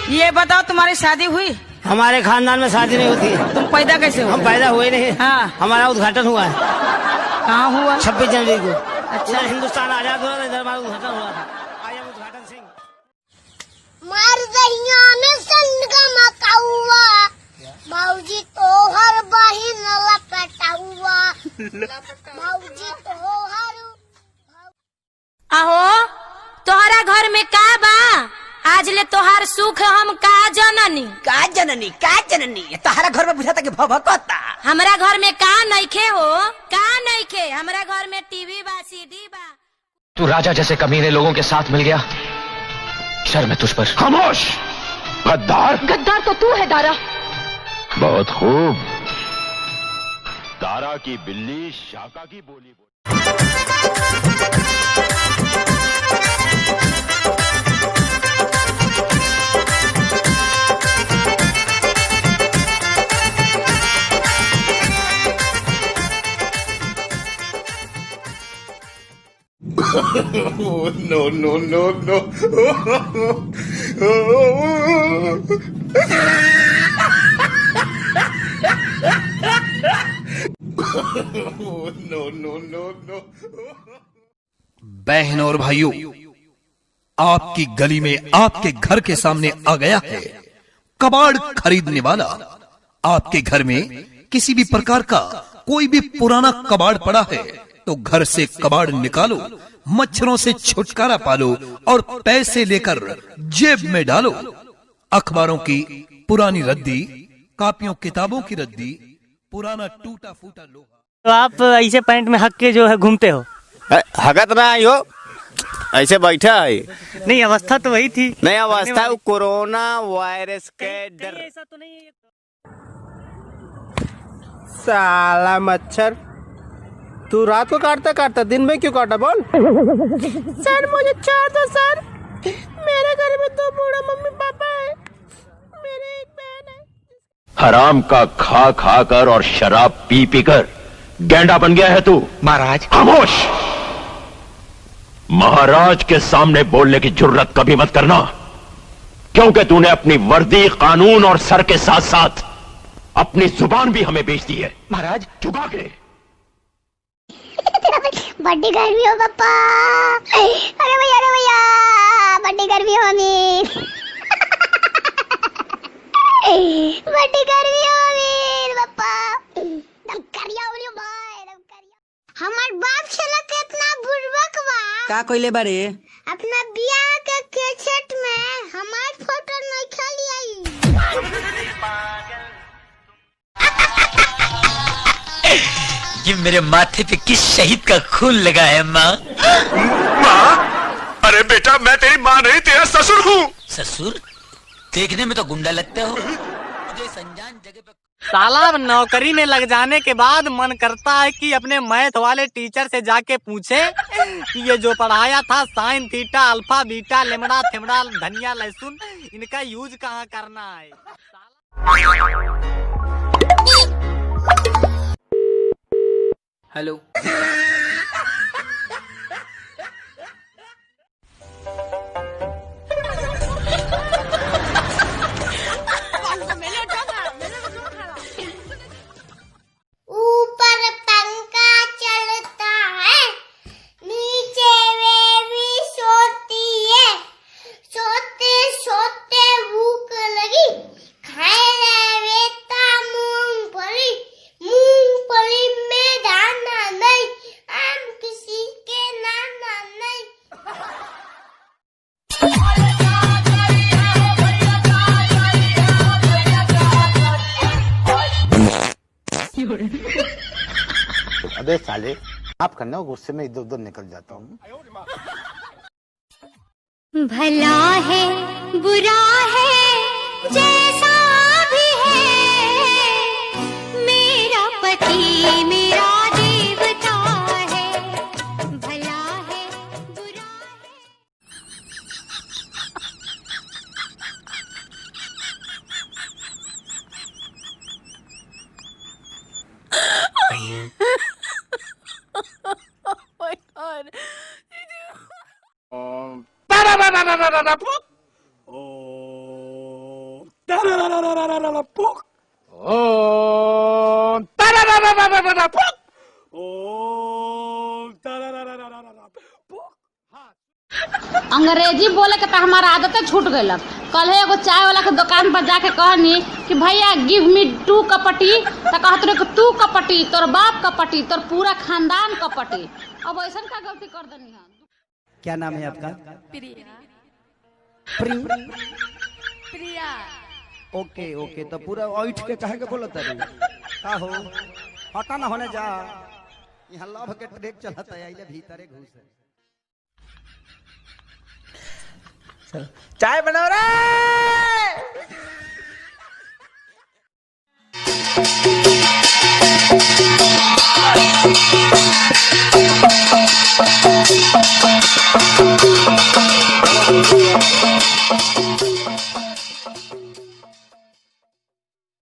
ये बताओ तुम्हारी शादी हुई? हमारे खानदान में शादी नहीं होती है। तुम पैदा कैसे हो? हम पैदा हुए नहीं। हाँ। हमारा उद्घाटन हुआ है। कहाँ हुआ? 26 जनवरी को। अच्छा। हिंदुस्तान आजाद हुआ था, इधर हमारा उद्घाटन हुआ था। आई एम उद्घाटन सिंह। मार दहिया में सन का मका हुआ, मौजी तो हर बहिन लपटा हुआ, मौजी तो हर। आहो तोहरा घर में का बा? आज ले तोहार सुख हम का जननी तोहरा घर में बुझाता कि भभकता। हमरा घर में का नइखे हो? का नइखे? हमरा घर में टीवी बा, सीडी बा। तू राजा जैसे कमीने लोगों के साथ मिल गया, शर्म है तुझ पर। खामोश गद्दार। गद्दार तो तू है दारा। बहुत खूब। दारा की बिल्ली शाका की बोली no, no, no, no. No, no, no, no. बहनों और भाइयों, आपकी गली में आपके घर के सामने आ गया है कबाड़ खरीदने वाला। आपके घर में किसी भी प्रकार का कोई भी पुराना कबाड़ पड़ा है तो घर से कबाड़ निकालो, मच्छरों से छुटकारा पालो और पैसे लेकर जेब में डालो। अखबारों की पुरानी रद्दी, कापियों किताबों की रद्दी, पुराना टूटा फूटा लोहा। तो आप ऐसे पैंट में हक के जो है घूमते हो? हगत ना आयो, ऐसे बैठा है। नहीं, अवस्था तो वही थी। नहीं, अवस्था कोरोना वायरस के डर। ऐसा तो नहीं है। साला मच्छर, तू रात को काटता काटता दिन में क्यों काटा? बोल। सर मुझे छोड़ दो सर, मेरे घर में 2 बूढ़ा मम्मी पापा है, मेरी एक बहन है। हराम का खा खा कर और शराब पी पी कर गैंडा बन गया है तू। महाराज खामोश। महाराज के सामने बोलने की जुर्रत कभी मत करना, क्योंकि तूने अपनी वर्दी, कानून और सर के साथ साथ अपनी जुबान भी हमें बेच दी है। महाराज चुका के। बड़ी गर्मी हो पापा। अरे भैया बड़ी गर्मी हो अमीर। बड़ी गर्मी हो अमीर पापा। दम करिया बोलियो भाई, दम करिया। हमार बाप चला कितना बुर्बक बा। का कोइले बारे? अपना बियाह के कैसेट में हमार फोटो नहीं खाली आई। ये मेरे माथे पे किस शहीद का खून लगा है माँ? माँ? अरे बेटा, मैं तेरी माँ नहीं, तेरा ससुर हूँ। ससुर? देखने में तो गुंडा लगते हो। मुझे अनजान जगह पे साला नौकरी में लग जाने के बाद मन करता है कि अपने मैथ वाले टीचर से जाके पूछे कि ये जो पढ़ाया था साइन थीटा अल्फा बीटा लेमड़ा थेमड़ा धनिया लहसुन, इनका यूज कहाँ करना है। हेलो। ऊपर पंखा चलता है, नीचे बेबी सोती है, सोते सोते भूख लगी, खाए बेटा मूंगफली, मूंगफली में दाना नहीं, हम किसी के नाना नहीं। अबे साले, माफ करना, गुस्से में इधर उधर निकल जाता हूँ। भला है बुरा है जैसा भी है, मेरा पति मेरा देवता है। भला है बुरा है। ओम अंग्रेजी बोले के तो हमारा आदत छूट गई। कल एगो चाय वाला के दुकान पर जाके कहनी कि भैया गिव मी 2 कपटी, तो कहते रहे कि तू कपटी, तोर बाप कपटी, तोर पूरा खानदान कपटी। अब ऐसा का गलती कर देनी है। क्या नाम है आपका? प्रिया। प्रिया। ओके ओके, तो पूरा ओइठ के कहे के बोलत है का हो? हटा ना होने जा, यहाँ लव के ट्रैक चलता है, आइले भीतरे घुस। चाय बनाओ रे।